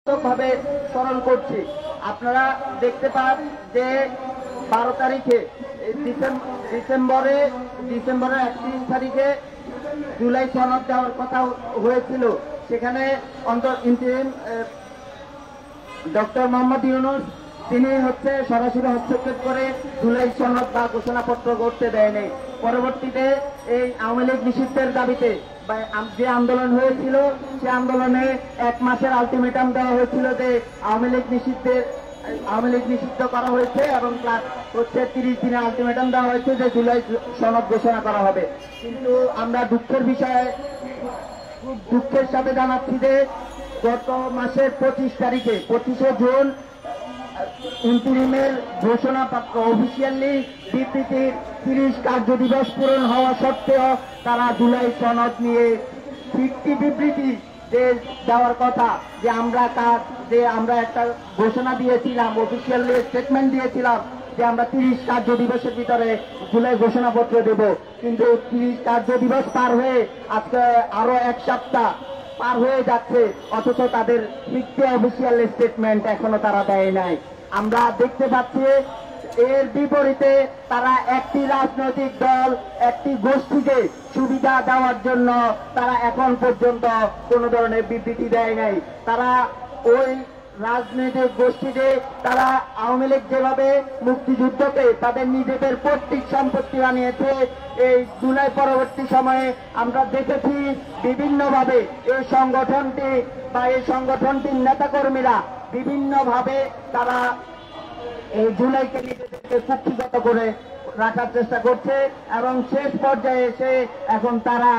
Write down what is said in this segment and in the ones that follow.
ভাবে স্মরণ করছি। আপনারা দেখতে পান যে 12 তারিখে ডিসেম্বরের 31 তারিখে জুলাই সনদ দেওয়ার কথা হয়েছিল। সেখানে ইন্টারিম ডক্টর মোহাম্মদ ইউনূস তিনি সরাসরি হস্তক্ষেপ করে জুলাই সনদ বা ঘোষণাপত্র করতে দেয়নি। পরবর্তীতে এই আওয়ামী লীগ নিষিদ্ধের দাবিতে যে আন্দোলন হয়েছিল সে আন্দোলনে 1 মাসের আলটিমেটাম দেওয়া হয়েছিল যে আওয়ামী লীগ নিষিদ্ধ করা হয়েছে এবং প্লাস 30 দিনের আলটিমেটাম দেওয়া হয়েছে যে জুলাই সনদ ঘোষণা করা হবে। কিন্তু আমরা দুঃখের সাথে জানাচ্ছি যে গত মাসের 25শে জুন ইন্টারিমের ঘোষণাপত্র অফিসিয়ালি বিবৃতির 30 কার্য দিবস পূরণ হওয়া সত্ত্বেও তারা জুলাই সনদ নিয়ে ফিরতি বিবৃতি যে দেওয়ার কথা যে আমরা একটা ঘোষণা দিয়েছিলাম, অফিসিয়ালি স্টেটমেন্ট দিয়েছিলাম যে আমরা 30 কার্য দিবসের ভিতরে জুলাই ঘোষণাপত্র দেব। কিন্তু 30 কার্য দিবস পার হয়ে আজকে আরো 1 সপ্তাহ পার হয়ে যাচ্ছে, অথচ তাদের ফিরতি অফিসিয়াল স্টেটমেন্ট এখনো তারা দেয় নাই। আমরা দেখতে পাচ্ছি এর বিপরীতে তারা একটি রাজনৈতিক দল, একটি গোষ্ঠীকে সুবিধা দেওয়ার জন্য তারা এখন পর্যন্ত কোন ধরনের বিবৃতি দেয় নাই। তারা ওই রাজনৈতিক গোষ্ঠীতে তারা আওয়ামী লীগ যেভাবে মুক্তিযুদ্ধকে তাদের নিজেদের পৈতৃক সম্পত্তি বানিয়েছে, এই জুলাই পরবর্তী সময়ে আমরা দেখেছি বিভিন্নভাবে এই সংগঠনটির নেতাকর্মীরা বিভিন্নভাবে তারা এই জুলাইকে নিজেদেরকে কুক্ষিগত করে রাখার চেষ্টা করছে এবং শেষ পর্যায়ে এসে এখন তারা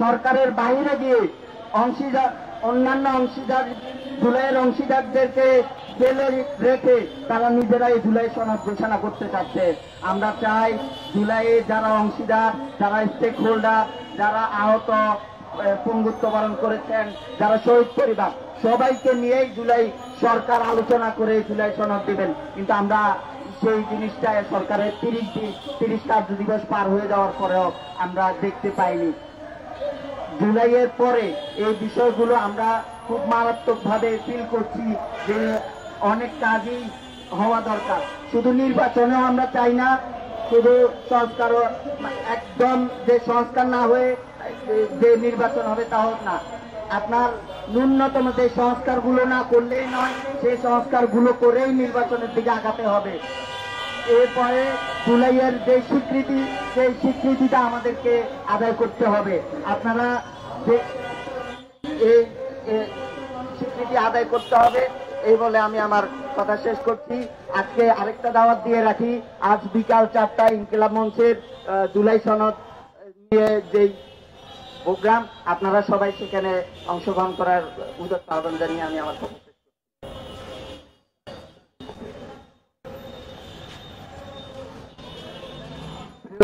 সরকারের বাইরে গিয়ে অন্যান্য জুলাইয়ের অংশীদারদেরকে জেলে রেখে তারা নিজেরাই জুলাই সনদ ঘোষণা করতে চাচ্ছে। আমরা চাই জুলাইয়ে যারা অংশীদার, যারা স্টেক হোল্ডার, যারা আহত পঙ্গুত্ব বরণ করেছেন, যারা শহীদ পরিবার, সবাইকে নিয়েই জুলাই সরকার আলোচনা করে জুলাই সনদ দিবেন। কিন্তু আমরা সেই জিনিসটা সরকারের 30 কার্য দিবস পার হয়ে যাওয়ার পরেও আমরা দেখতে পাইনি। জুলাইয়ের পরে এই বিষয়গুলো আমরা খুব মারাত্মকভাবে ফিল করছি যে অনেক কাজই হওয়া দরকার। শুধু নির্বাচনেও আমরা চাই না, শুধু সংস্কারও একদম যে সংস্কার না হয়ে যে নির্বাচন হবে তাও না, আপনার ন্যূনতম যে সংস্কারগুলো না করলেই নয়, সেই সংস্কারগুলো করেই নির্বাচনের দিকে আগাতে হবে। এরপরে জুলাইয়ের যে স্বীকৃতি, সেই স্বীকৃতিটা আমাদেরকে আদায় করতে হবে। আপনারা এই স্বীকৃতি আদায় করতে হবে এই বলে আমি আমার কথা শেষ করছি। আজকে আরেকটা দাওয়াত দিয়ে রাখি, আজ বিকাল 4টায় ইনকিলাব মঞ্চের জুলাই সনদ নিয়ে যেই প্রোগ্রাম, আপনারা সবাই সেখানে অংশগ্রহণ করার উদ্যোগ আহ্বান জানিয়ে আমি আমার কথা শেষ করছি।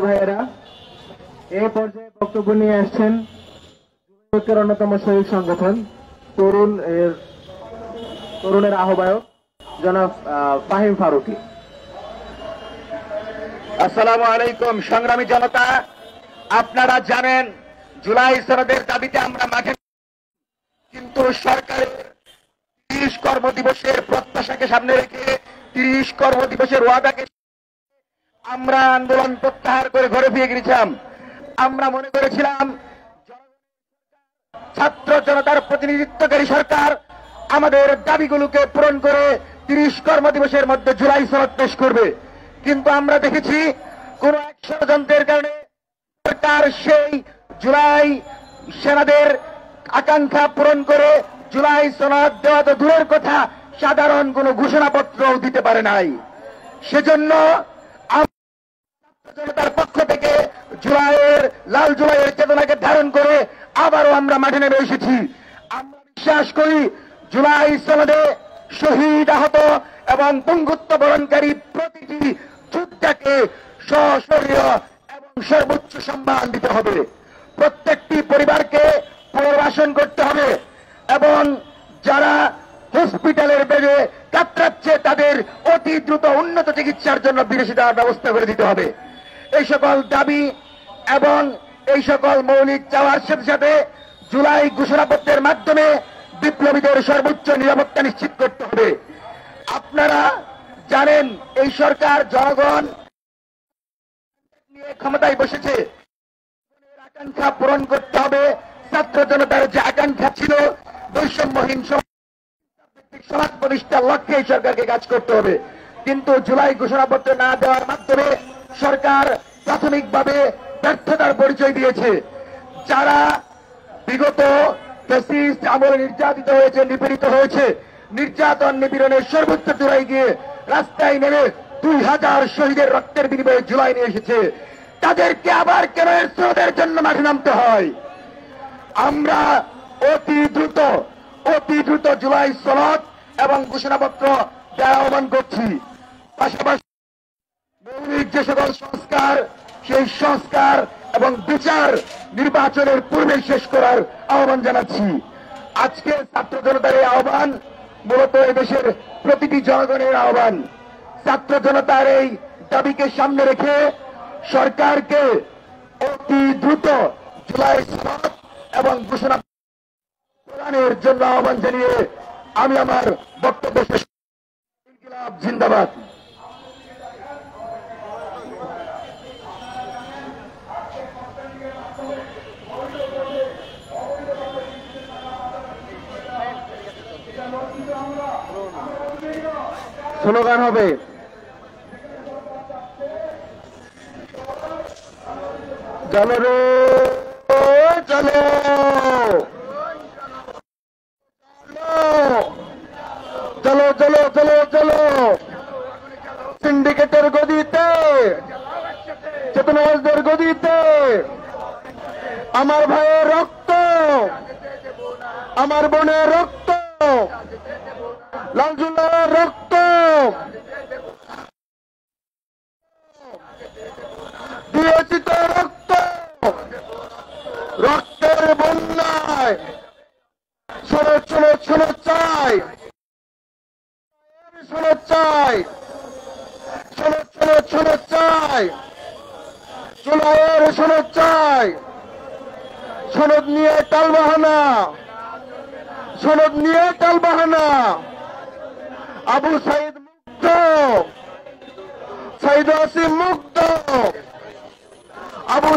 ভাইয়েরা, এ পর্যায়ে বক্তব্য নিয়ে আসছেন যুবকের অন্যতম শহীদ সংগঠন তরুণের আহ্বায়ক জনাব ফাহিম ফারুকী। আসসালামু আলাইকুম। সংগ্রামী জনতা, আপনারা জানেন জুলাই সনদের দাবিতে আমরা মাঠে, কিন্তু সরকারের 30 কর্মদিবসের প্রত্যাশাকে সামনে রেখে 30 কর্মদিবসের ওয়াদাকে আমরা আন্দোলন প্রত্যাহার করে ঘরে ফিরে গিয়েছিলাম। আমরা মনে করেছিলাম ছাত্র জনতার প্রতিনিধিত্বকারী সরকার আমাদের দাবিগুলোকে পূরণ করে 30 কর্মদিবসের মধ্যে জুলাই সনদ পেশ করবে, কিন্তু আমরা দেখেছি কোন এক ষড়যন্ত্রের কারণে সরকার সেই জুলাই সেনাদের আকাঙ্ক্ষা পূরণ করে জুলাই সনদ দেওয়া তো দূরের কথা, সাধারণ কোন ঘোষণাপত্রও দিতে পারে নাই। সেজন্য জনতার পক্ষ থেকে লাল জুলাইয়ের চেতনাকে ধারণ করে আবারও আমরা মাঠে নেমে এসেছি। আমরা বিশ্বাস করি জুলাই সনদে শহীদ, আহত এবং পঙ্গুত্ব বরণকারী প্রতিটি যোদ্ধাকে সশরীর এবং সর্বোচ্চ সম্মান দিতে হবে। প্রত্যেকটি পরিবারকে পুনর্বাসন করতে হবে এবং যারা হসপিটালের বেডে কাতরাচ্ছে তাদের অতি দ্রুত উন্নত চিকিৎসার জন্য বিদেশে যাওয়ার ব্যবস্থা করে দিতে হবে। এই সকল দাবি এবং এই সকল মৌলিক চাওয়ার সাথে সাথে জুলাই ঘোষণাপত্রের মাধ্যমে বিপ্লবীদের সর্বোচ্চ নিরাপত্তা নিশ্চিত করতে হবে। আপনারা জানেন এই সরকার জনগণ নিয়ে ক্ষমতায় বসেছে, আকাঙ্ক্ষা পূরণ করতে হবে। ছাত্র জনতার যে আকাঙ্ক্ষা ছিল বৈষম্যহীন সমাজ প্রতিষ্ঠার লক্ষ্যে এই সরকারকে কাজ করতে হবে। কিন্তু জুলাই ঘোষণাপত্র না দেওয়ার মাধ্যমে সরকার প্রাথমিকভাবে ব্যর্থতার পরিচয় দিয়েছে। যারা বিগত ফ্যাসিস্ট আমলে নির্যাতিত হয়েছে, নিপীড়িত হয়েছে, নির্যাতন নিপীড়নের সর্বোচ্চ চূড়ায় গিয়ে রাস্তায় নেমে 2000 শহীদের রক্তের বিনিময়ে জুলাই নিয়ে এসেছে, তাদেরকে আবার কেন এর স্রোতের জন্য মাঠে নামতে হয়? আমরা অতি দ্রুত জুলাই সনদ এবং ঘোষণাপত্র দেওয়ার আহ্বান করছি। পাশাপাশি মৌলিক যে সকল সংস্কার, সেই সংস্কার এবং বিচার নির্বাচনের পূর্বে শেষ করার আহ্বান জানাচ্ছি। আজকে ছাত্র জনতার এই আহ্বান মূলত এদেশের প্রতিটি জনগণের আহ্বান। ছাত্র জনতার এই দাবিকে সামনে রেখে সরকারকে অতি দ্রুত জুলাই সনদ এবং ঘোষণা প্রদানের জন্য আহ্বান জানিয়ে আমি আমার বক্তব্য শেষ। ইনকিলাব জিন্দাবাদ। স্লোগান হবে চলো রে চলো, চলো চলো চলো চলো, সিন্ডিকেটের গদিতে, চেতনাবাজদের গদিতে আমার ভাইয়ের রক্ত, আমার বোনের রক্ত, লালজুলার রক্ত দিয়েছি তো রক্ত, রক্তের বন্যায় শোনো শোনো শোনো চাই, শোনো চাই, শোনো শোনো শোনো চাই, জুলাইয়ের শোনো চাই, সনদ নিয়ে টালবাহানা, সনদ নিয়ে টালবাহানা। আবু সাইদ মুক্ত, সাইদ আসিম মুক্ত, আবু